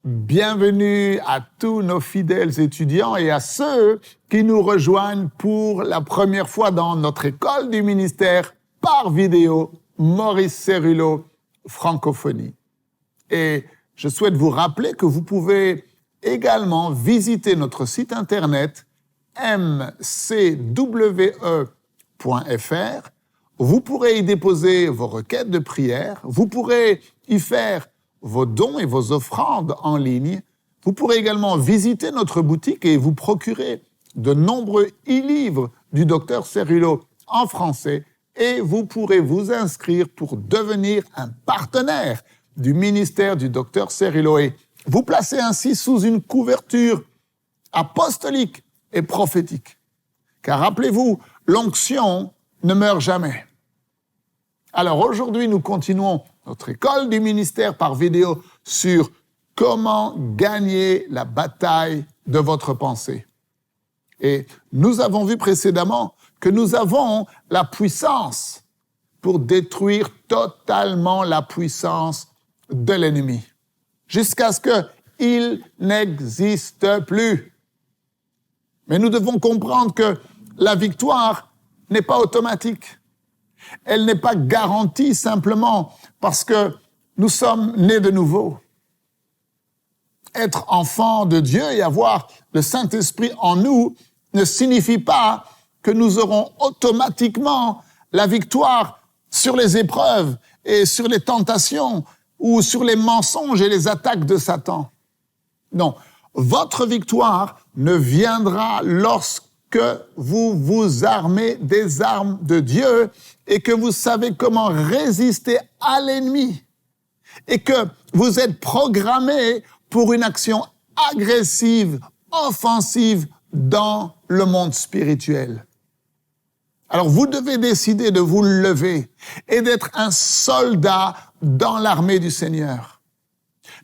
Bienvenue à tous nos fidèles étudiants et à ceux qui nous rejoignent pour la première fois dans notre école du ministère par vidéo, Maurice Cérulo, Francophonie. Et je souhaite vous rappeler que vous pouvez également visiter notre site internet mcwe.fr. Vous pourrez y déposer vos requêtes de prière, vous pourrez y faire vos dons et vos offrandes en ligne. Vous pourrez également visiter notre boutique et vous procurer de nombreux e-livres du Dr Cérulo en français et vous pourrez vous inscrire pour devenir un partenaire du ministère du Dr Cérulo et vous placer ainsi sous une couverture apostolique et prophétique. Car rappelez-vous, l'onction ne meurt jamais. Alors aujourd'hui, nous continuons notre école du ministère par vidéo sur comment gagner la bataille de votre pensée. Et nous avons vu précédemment que nous avons la puissance pour détruire totalement la puissance de l'ennemi, jusqu'à ce qu'il n'existe plus. Mais nous devons comprendre que la victoire n'est pas automatique. Elle n'est pas garantie simplement parce que nous sommes nés de nouveau. Être enfant de Dieu et avoir le Saint-Esprit en nous ne signifie pas que nous aurons automatiquement la victoire sur les épreuves et sur les tentations ou sur les mensonges et les attaques de Satan. Non, votre victoire ne viendra lorsque vous vous armez des armes de Dieu et que vous savez comment résister à l'ennemi et que vous êtes programmé pour une action agressive, offensive dans le monde spirituel. Alors vous devez décider de vous lever et d'être un soldat dans l'armée du Seigneur.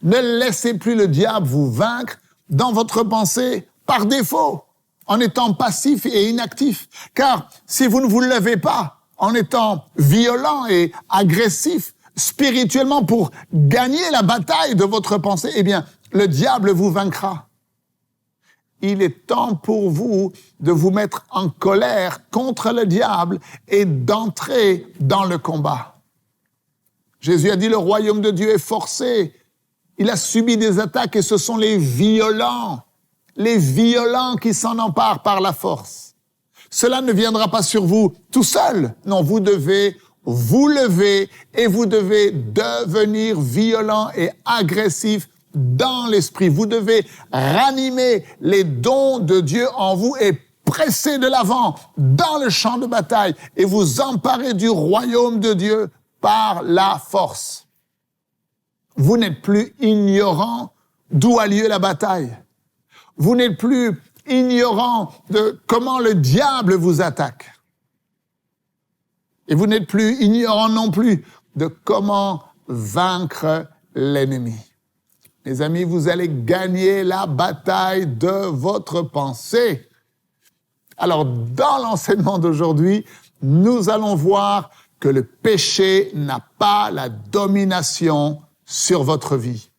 Ne laissez plus le diable vous vaincre dans votre pensée par défaut, en étant passif et inactif. Car si vous ne vous levez pas en étant violent et agressif spirituellement pour gagner la bataille de votre pensée, eh bien, le diable vous vaincra. Il est temps pour vous de vous mettre en colère contre le diable et d'entrer dans le combat. Jésus a dit, le royaume de Dieu est forcé. Il a subi des attaques et ce sont les violents qui s'en emparent par la force. Cela ne viendra pas sur vous tout seul. Non, vous devez vous lever et vous devez devenir violent et agressif dans l'esprit. Vous devez ranimer les dons de Dieu en vous et presser de l'avant dans le champ de bataille et vous emparer du royaume de Dieu par la force. Vous n'êtes plus ignorant d'où a lieu la bataille. Vous n'êtes plus ignorant de comment le diable vous attaque. Et vous n'êtes plus ignorant non plus de comment vaincre l'ennemi. Les amis, vous allez gagner la bataille de votre pensée. Alors, dans l'enseignement d'aujourd'hui, nous allons voir que le péché n'a pas la domination sur votre vie.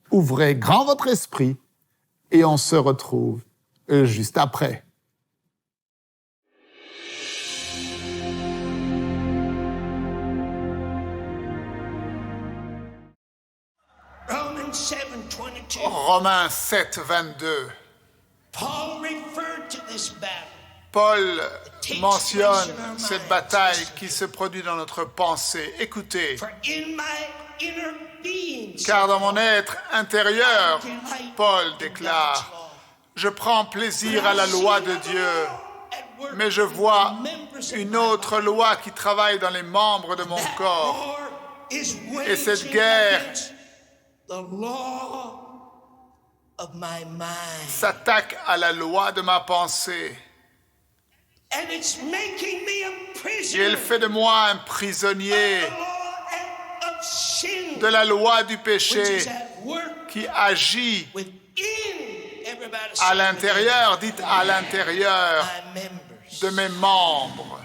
Ouvrez grand votre esprit et on se retrouve juste après. Romains 7, 22. Paul mentionne cette bataille qui se produit dans notre pensée. Écoutez, car dans mon être intérieur, Paul déclare, je prends plaisir à la loi de Dieu, mais je vois une autre loi qui travaille dans les membres de mon corps. Et cette guerre s'attaque à la loi de ma pensée. Et elle fait de moi un prisonnier de la loi du péché qui agit à l'intérieur, dites à l'intérieur de mes membres.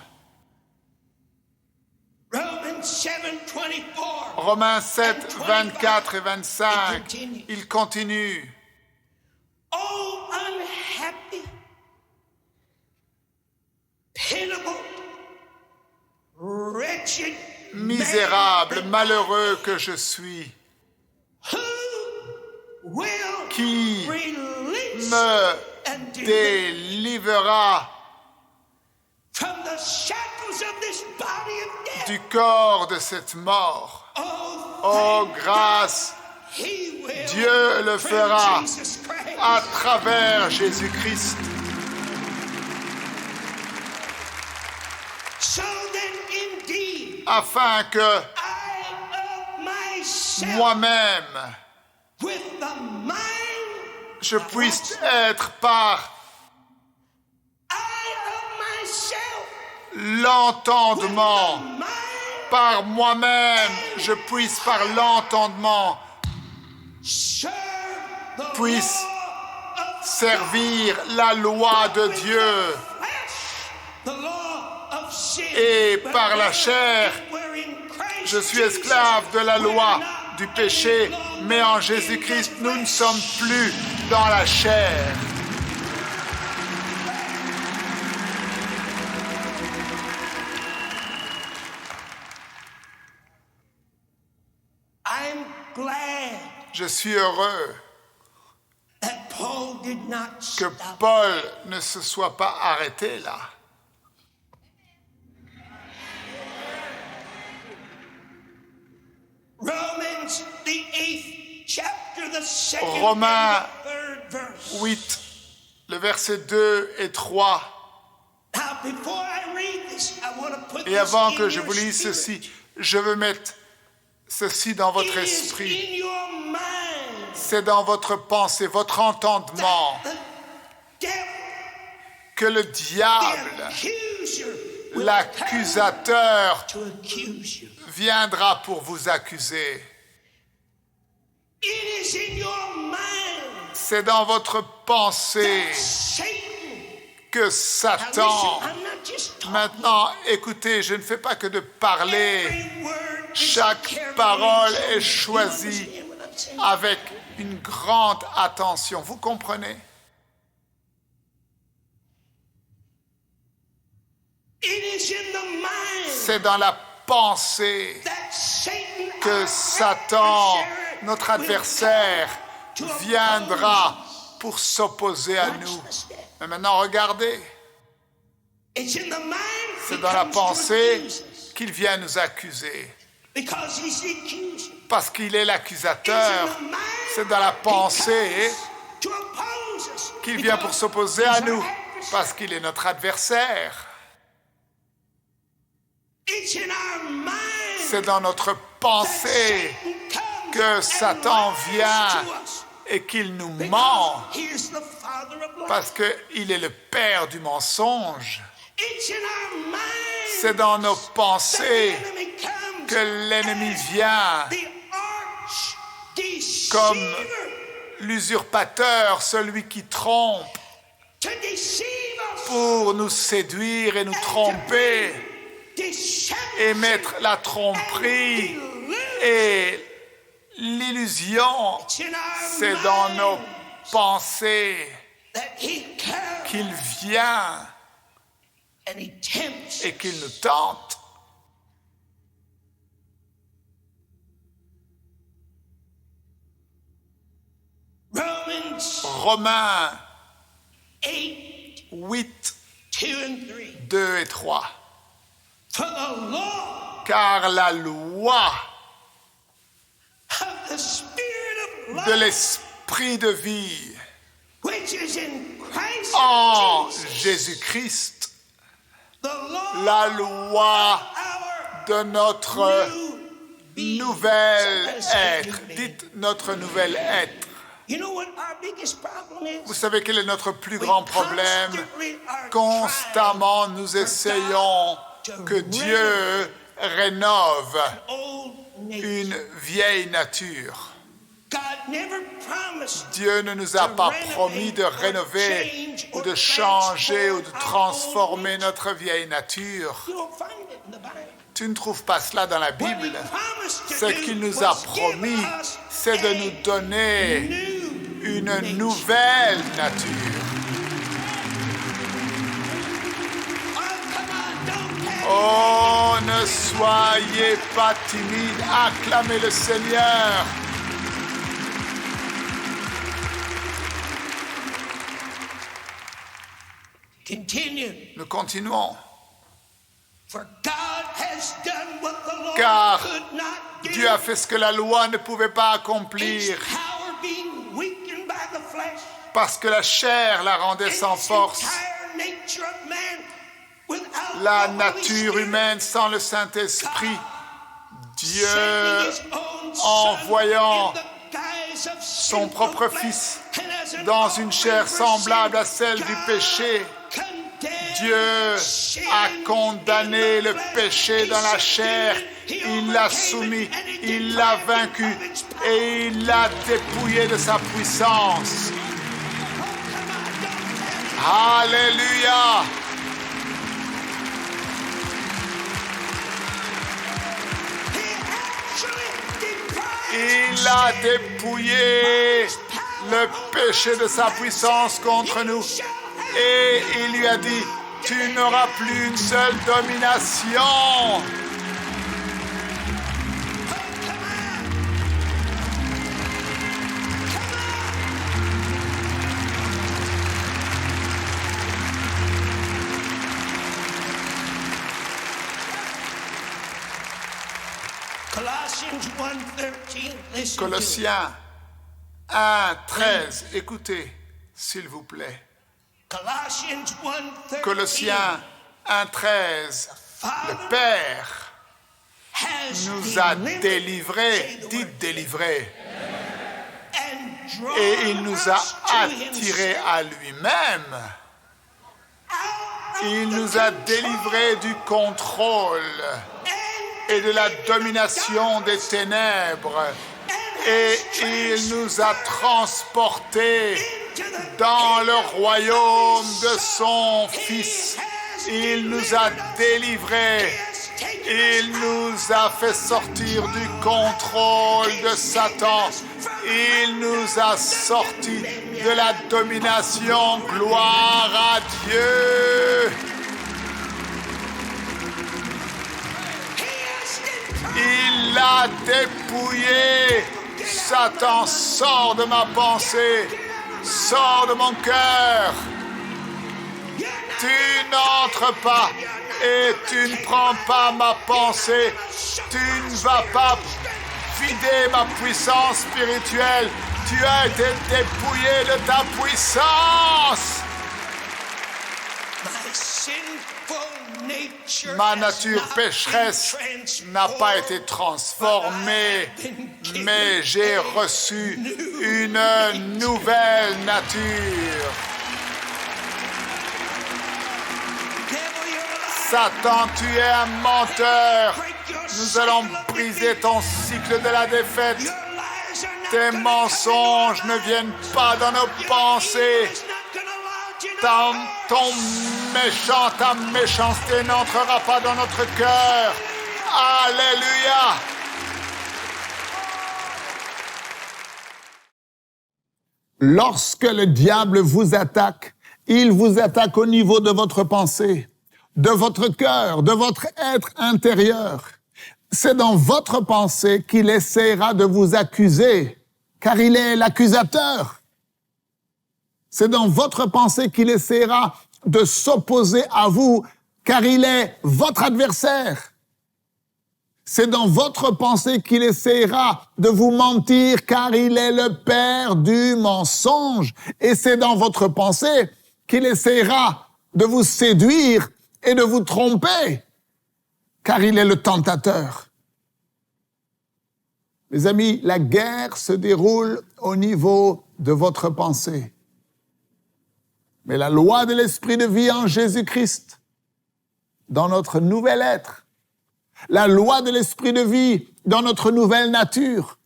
Romains 7, 24 et 25, il continue. Oh, unhappy, pitiable, wretched, Misérable, malheureux que je suis, qui me délivrera du corps de cette mort. Oh, grâce, Dieu le fera à travers Jésus-Christ. Afin que moi-même, je puisse être par l'entendement, par moi-même, je puisse par l'entendement, puisse servir la loi de Dieu. Et par la chair, je suis esclave de la loi du péché, mais en Jésus-Christ, nous ne sommes plus dans la chair. Je suis heureux que Paul ne se soit pas arrêté là. Romains 8, le verset 2 et 3. Et avant que je vous lise ceci, je veux mettre ceci dans votre esprit. C'est dans votre pensée, votre entendement, que le diable, l'accusateur, viendra pour vous accuser. C'est dans votre pensée que Satan... Maintenant, écoutez, je ne fais pas que de parler. Chaque parole est choisie avec une grande attention. Vous comprenez? C'est dans la pensée que Satan, notre adversaire, viendra pour s'opposer à nous. Mais maintenant, regardez. C'est dans la pensée qu'il vient nous accuser. Parce qu'il est l'accusateur. C'est dans la pensée qu'il vient pour s'opposer à nous. Parce qu'il est notre adversaire. C'est dans notre pensée que Satan vient et qu'il nous ment. Parce qu'il est le père du mensonge. C'est dans nos pensées que l'ennemi vient comme l'usurpateur, celui qui trompe, pour nous séduire et nous tromper et mettre la tromperie et l'illusion. C'est dans nos pensées qu'il vient et qu'il nous tente. Romains 8, 2 et 3. Car la loi de l'esprit de vie en Jésus-Christ, la loi de notre nouvel être. Dites notre nouvel être. Vous savez quel est notre plus grand problème? Constamment, nous essayons que Dieu rénove une vieille nature. Dieu ne nous a pas promis de rénover ou de changer ou de transformer notre vieille nature. Tu ne trouves pas cela dans la Bible. Ce qu'il nous a promis, c'est de nous donner une nouvelle nature. Oh, ne soyez pas timides, acclamez le Seigneur. Nous continuons. Car Dieu a fait ce que la loi ne pouvait pas accomplir, parce que la chair la rendait sans force. La nature humaine sans le Saint-Esprit, Dieu, envoyant son propre Fils dans une chair semblable à celle du péché, Dieu a condamné le péché dans la chair, il l'a soumis, il l'a vaincu et il l'a dépouillé de sa puissance. Alléluia! Il a dépouillé le péché de sa puissance contre nous. Et il lui a dit, tu n'auras plus une seule domination. Colossiens 1:13, écoutez, s'il vous plaît. Colossiens 1:13, le Père nous a délivrés, dites délivrés, et il nous a attirés à lui-même. Il nous a délivrés du contrôle et de la domination des ténèbres, et il nous a transportés dans le royaume de son Fils. Il nous a délivrés, il nous a fait sortir du contrôle de Satan, il nous a sortis de la domination. Gloire à Dieu. Il l'a dépouillé. Satan, sors de ma pensée, sors de mon cœur. Tu n'entres pas et tu ne prends pas ma pensée. Tu ne vas pas vider ma puissance spirituelle. Tu as été dépouillé de ta puissance. Ma nature pécheresse n'a pas été transformée, mais j'ai reçu une nouvelle nature. Satan, tu es un menteur. Nous allons briser ton cycle de la défaite. Tes mensonges ne viennent pas dans nos pensées. Ta méchanceté n'entrera pas dans notre cœur. Alléluia. Lorsque le diable vous attaque, il vous attaque au niveau de votre pensée, de votre cœur, de votre être intérieur. C'est dans votre pensée qu'il essaiera de vous accuser, car il est l'accusateur. C'est dans votre pensée qu'il essaiera de s'opposer à vous, car il est votre adversaire. C'est dans votre pensée qu'il essaiera de vous mentir, car il est le père du mensonge. Et c'est dans votre pensée qu'il essaiera de vous séduire et de vous tromper, car il est le tentateur. Mes amis, la guerre se déroule au niveau de votre pensée. Mais la loi de l'esprit de vie en Jésus-Christ, dans notre nouvel être, la loi de l'esprit de vie dans notre nouvelle nature,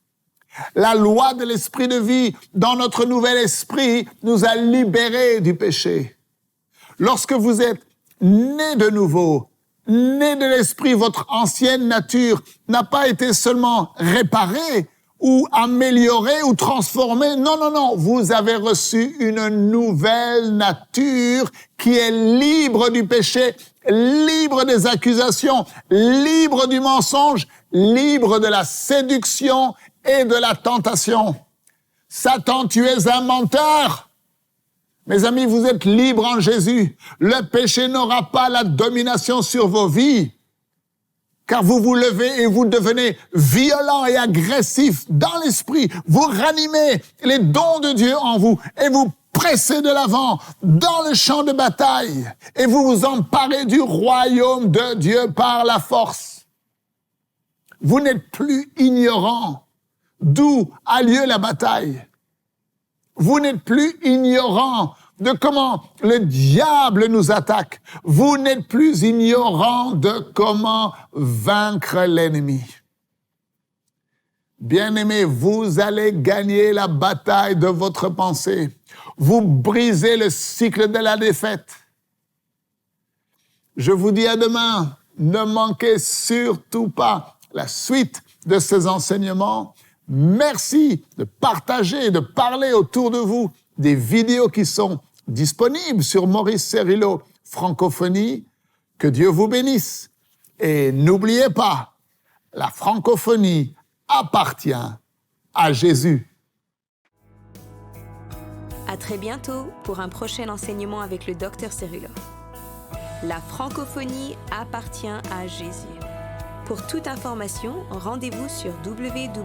La loi de l'esprit de vie dans notre nouvel esprit nous a libérés du péché. Lorsque vous êtes né de nouveau, né de l'esprit, votre ancienne nature n'a pas été seulement réparée ou améliorée ou transformée. Non, non, non. Vous avez reçu une nouvelle nature qui est libre du péché, libre des accusations, libre du mensonge, libre de la séduction et de la tentation. Satan, tu es un menteur. Mes amis, vous êtes libres en Jésus. Le péché n'aura pas la domination sur vos vies. Car vous vous levez et vous devenez violent et agressif dans l'esprit. Vous ranimez les dons de Dieu en vous et vous pressez de l'avant dans le champ de bataille. Et vous vous emparez du royaume de Dieu par la force. Vous n'êtes plus ignorant d'où a lieu la bataille. Vous n'êtes plus ignorant de comment le diable nous attaque. Vous n'êtes plus ignorant de comment vaincre l'ennemi. Bien-aimés, vous allez gagner la bataille de votre pensée. Vous brisez le cycle de la défaite. Je vous dis à demain, ne manquez surtout pas la suite de ces enseignements. Merci de partager, de parler autour de vous des vidéos qui sont disponibles sur Maurice Cerullo Francophonie. Que Dieu vous bénisse. Et n'oubliez pas, la francophonie appartient à Jésus. À très bientôt pour un prochain enseignement avec le Dr Cerullo. La francophonie appartient à Jésus. Pour toute information, rendez-vous sur www.mcwe.fr.